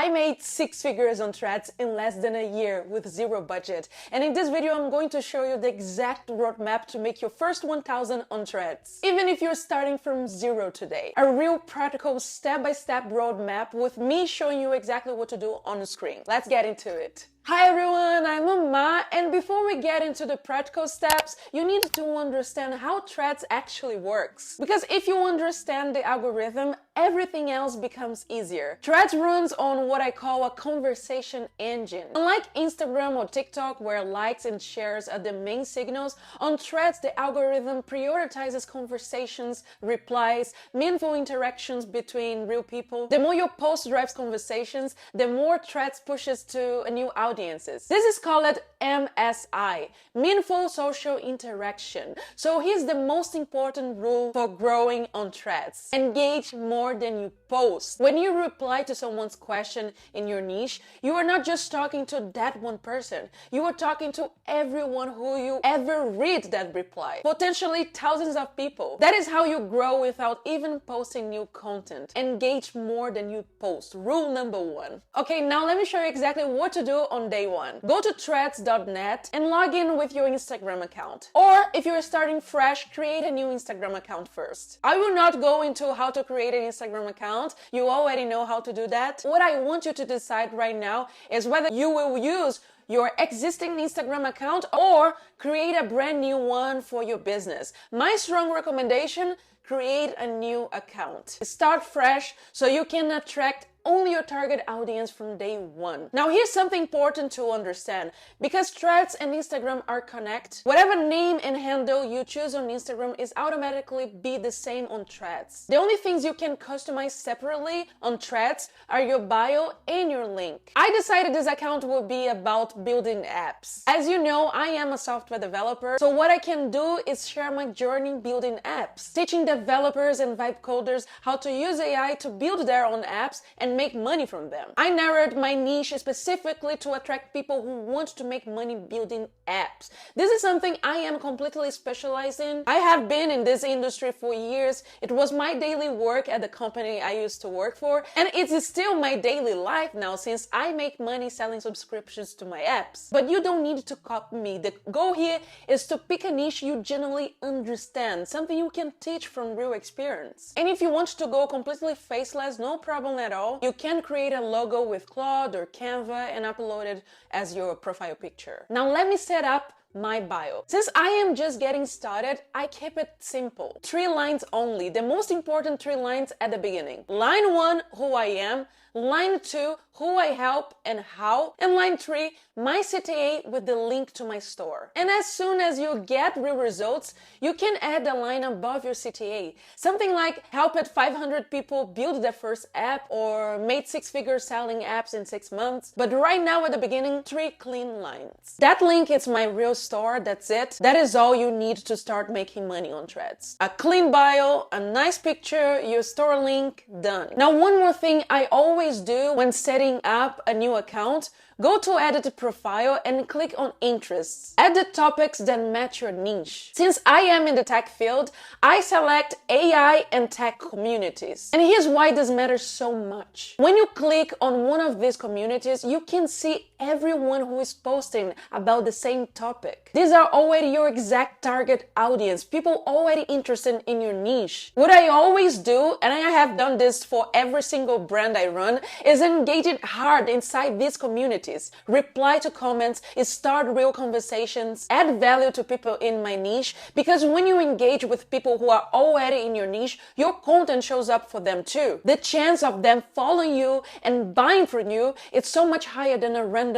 I made 6 figures on Threads in less than a year with zero budget. And in this video, I'm going to show you the exact roadmap to make your first 1,000 on Threads. Even if you're starting from zero today. A real practical step-by-step roadmap with me showing you exactly what to do on the screen. Let's get into it. Hi everyone, I'm Uma, and before we get into the practical steps, you need to understand how Threads actually works. Because if you understand the algorithm, everything else becomes easier. Threads runs on what I call a conversation engine. Unlike Instagram or TikTok, where likes and shares are the main signals, on Threads the algorithm prioritizes conversations, replies, meaningful interactions between real people. The more your post drives conversations, the more Threads pushes to a new audiences. This is called MSI, meaningful social interaction. So here's the most important rule for growing on Threads. Engage more than you post. When you reply to someone's question in your niche, you are not just talking to that one person. You are talking to everyone who you ever read that reply. Potentially thousands of people. That is how you grow without even posting new content. Engage more than you post. Rule number 1. Okay, now let me show you exactly what to do on day 1. Go to threads.net and log in with your Instagram account. Or if you're starting fresh, create a new Instagram account first. I will not go into how to create an Instagram account. You already know how to do that. What I want you to decide right now is whether you will use your existing Instagram account or create a brand new one for your business. My strong recommendation, create a new account. Start fresh so you can attract only your target audience from day 1. Now here's something important to understand. Because Threads and Instagram are connected, whatever name and handle you choose on Instagram is automatically be the same on Threads. The only things you can customize separately on Threads are your bio and your link. I decided this account will be about building apps. As you know, I am a software developer, so what I can do is share my journey building apps, teaching developers and vibe coders how to use AI to build their own apps and make money from them. I narrowed my niche specifically to attract people who want to make money building apps. This is something I am completely specialized in. I have been in this industry for years. It was my daily work at the company I used to work for, and it's still my daily life now since I make money selling subscriptions to my apps. But you don't need to copy me. The goal here is to pick a niche you genuinely understand, something you can teach from real experience. And if you want to go completely faceless, no problem at all. You can create a logo with Claude or Canva and upload it as your profile picture. Now let me set up my bio. Since I am just getting started, I keep it simple. 3 lines only, the most important 3 lines at the beginning. Line 1, who I am. Line 2, who I help and how. And line 3, my CTA with the link to my store. And as soon as you get real results, you can add a line above your CTA. Something like helped 500 people build their first app or made 6 figures selling apps in 6 months. But right now at the beginning, 3 clean lines. That link is my real store, that's it. That is all you need to start making money on Threads. A clean bio, a nice picture, your store link, done. Now one more thing I always do when setting up a new account, go to edit profile and click on interests. Add the topics that match your niche. Since I am in the tech field, I select AI and tech communities. And here's why this matters so much. When you click on one of these communities, you can see everyone who is posting about the same topic. These are already your exact target audience, people already interested in your niche. What I always do, and I have done this for every single brand I run, is engage it hard inside these communities. Reply to comments, start real conversations, add value to people in my niche, because when you engage with people who are already in your niche, your content shows up for them too. The chance of them following you and buying from you is so much higher than a random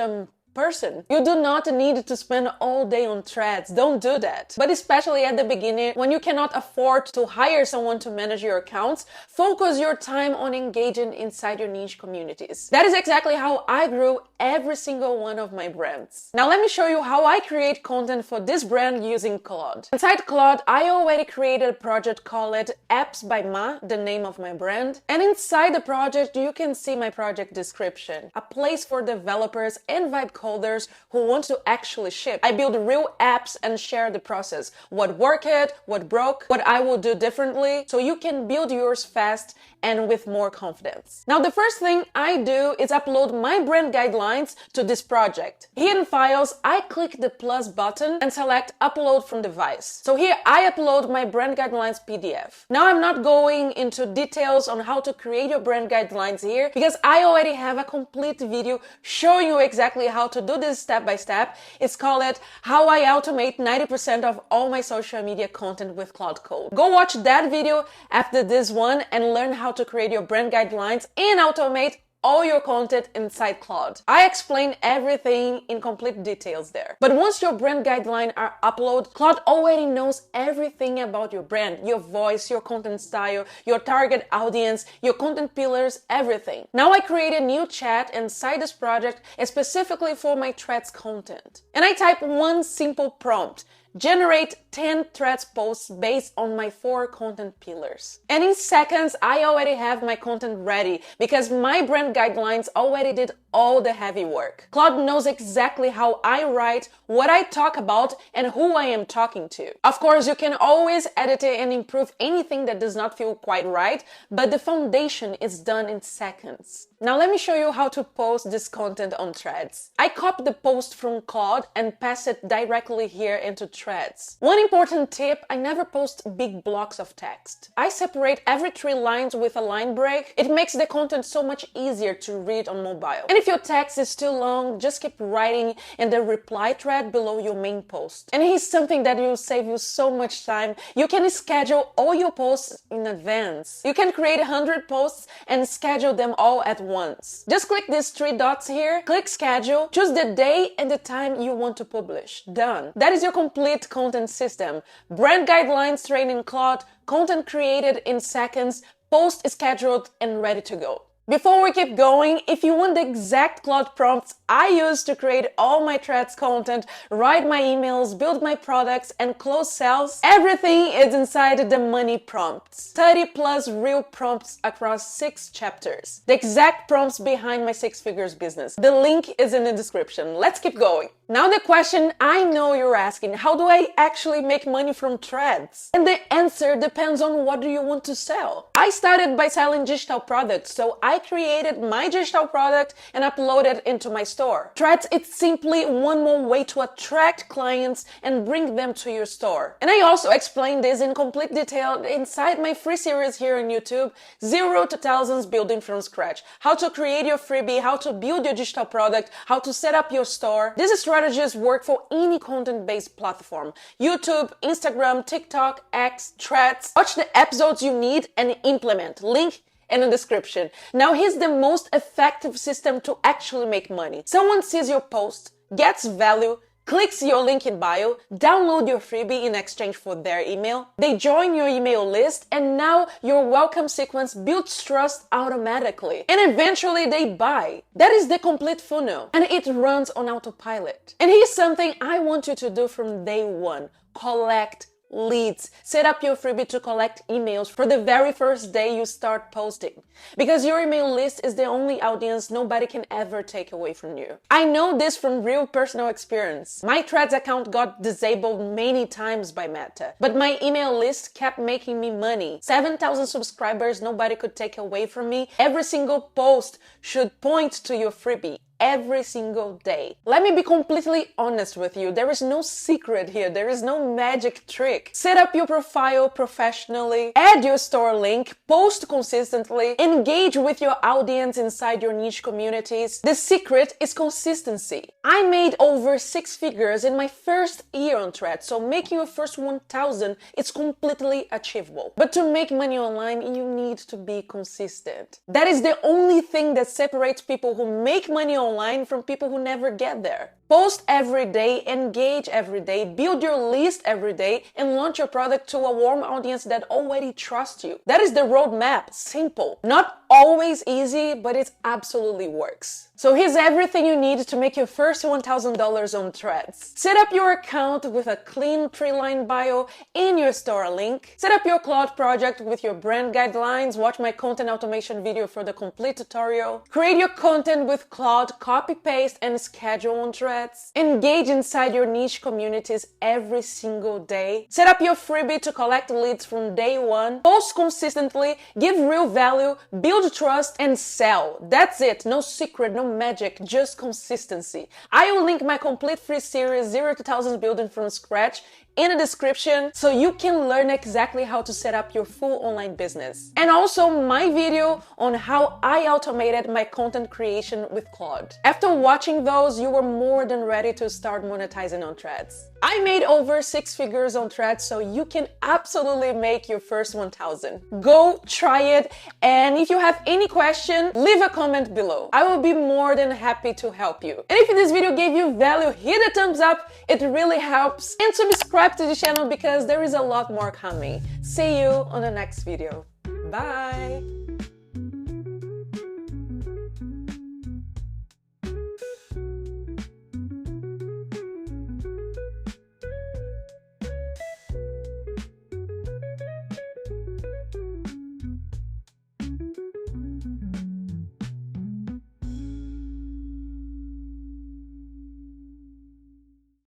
person. You do not need to spend all day on Threads. Don't do that. But especially at the beginning, when you cannot afford to hire someone to manage your accounts, focus your time on engaging inside your niche communities. That is exactly how I grew every single one of my brands. Now let me show you how I create content for this brand using Claude. Inside Claude, I already created a project called Apps by Ma, the name of my brand. And inside the project, you can see my project description, a place for developers and vibe stakeholders who want to actually ship. I build real apps and share the process. What worked, what broke, what I will do differently, so you can build yours fast and with more confidence. Now, the first thing I do is upload my brand guidelines to this project. Here in Files, I click the plus button and select Upload from Device. So here I upload my brand guidelines PDF. Now, I'm not going into details on how to create your brand guidelines here because I already have a complete video showing you exactly how to do this step by step. It's called How I Automate 90% of All My Social Media Content with Cloud Code. Go watch that video after this one and learn how to create your brand guidelines and automate all your content inside Claude. I explain everything in complete details there. But once your brand guidelines are uploaded, Claude already knows everything about your brand, your voice, your content style, your target audience, your content pillars, everything. Now I create a new chat inside this project specifically for my threads content. And I type one simple prompt. Generate 10 threads posts based on my 4 content pillars. And in seconds, I already have my content ready because my brand guidelines already did all the heavy work. Claude knows exactly how I write, what I talk about, and who I am talking to. Of course, you can always edit it and improve anything that does not feel quite right, but the foundation is done in seconds. Now let me show you how to post this content on Threads. I copy the post from Claude and pass it directly here into Threads. One important tip, I never post big blocks of text. I separate every 3 lines with a line break. It makes the content so much easier to read on mobile. And if your text is too long, just keep writing in the reply thread below your main post. And here's something that will save you so much time. You can schedule all your posts in advance. You can create 100 posts and schedule them all at once. Just click these 3 dots here, click schedule, choose the day and the time you want to publish. Done. That is your complete content system. Brand guidelines trained in Claude, content created in seconds, post scheduled and ready to go. Before we keep going, if you want the exact Claude prompts I use to create all my threads content, write my emails, build my products, and close sales, everything is inside the money prompts. 30 plus real prompts across 6 chapters. The exact prompts behind my 6 figures business. The link is in the description. Let's keep going. Now the question I know you're asking, how do I actually make money from threads? And the answer depends on what do you want to sell. I started by selling digital products, so I created my digital product and uploaded it into my store. Threads, it's simply one more way to attract clients and bring them to your store. And I also explain this in complete detail inside my free series here on YouTube, 0 to Thousands Building from Scratch. How to create your freebie, how to build your digital product, how to set up your store. These strategies work for any content-based platform. YouTube, Instagram, TikTok, X, Threads. Watch the episodes you need and implement. Link in the description. Now here's the most effective system to actually make money. Someone sees your post, gets value, clicks your link in bio, download your freebie in exchange for their email. They join your email list and now your welcome sequence builds trust automatically. And eventually they buy. That is the complete funnel and it runs on autopilot. And here's something I want you to do from day one. Collect leads. Set up your freebie to collect emails for the very first day you start posting. Because your email list is the only audience nobody can ever take away from you. I know this from real personal experience. My Threads account got disabled many times by Meta, but my email list kept making me money. 7,000 subscribers nobody could take away from me. Every single post should point to your freebie. Every single day. Let me be completely honest with you. There is no secret here. There is no magic trick. Set up your profile professionally, add your store link, post consistently, engage with your audience inside your niche communities. The secret is consistency. I made over 6 figures in my first year on Threads, so making your first 1,000 is completely achievable. But to make money online, you need to be consistent. That is the only thing that separates people who make money online from people who never get there. Post every day, engage every day, build your list every day, and launch your product to a warm audience that already trusts you. That is the roadmap. Simple. Not always easy, but it absolutely works. So here's everything you need to make your first $1,000 on Threads. Set up your account with a clean 3-line bio in your store link. Set up your Claude project with your brand guidelines. Watch my content automation video for the complete tutorial. Create your content with Claude, copy paste, and schedule on Threads. Engage inside your niche communities every single day. Set up your freebie to collect leads from day one. Post consistently, give real value, build trust, and sell. That's it. No secret, no magic, just consistency. I will link my complete free series 0 to Thousands Building from Scratch in the description so you can learn exactly how to set up your full online business. And also my video on how I automated my content creation with Claude. After watching those, you were more than ready to start monetizing on Threads. I made over 6 figures on Threads, so you can absolutely make your first 1,000. Go try it, and if you have any question, leave a comment below. I will be more than happy to help you. And if this video gave you value, hit a thumbs up, it really helps. And subscribe to the channel because there is a lot more coming. See you on the next video. Bye!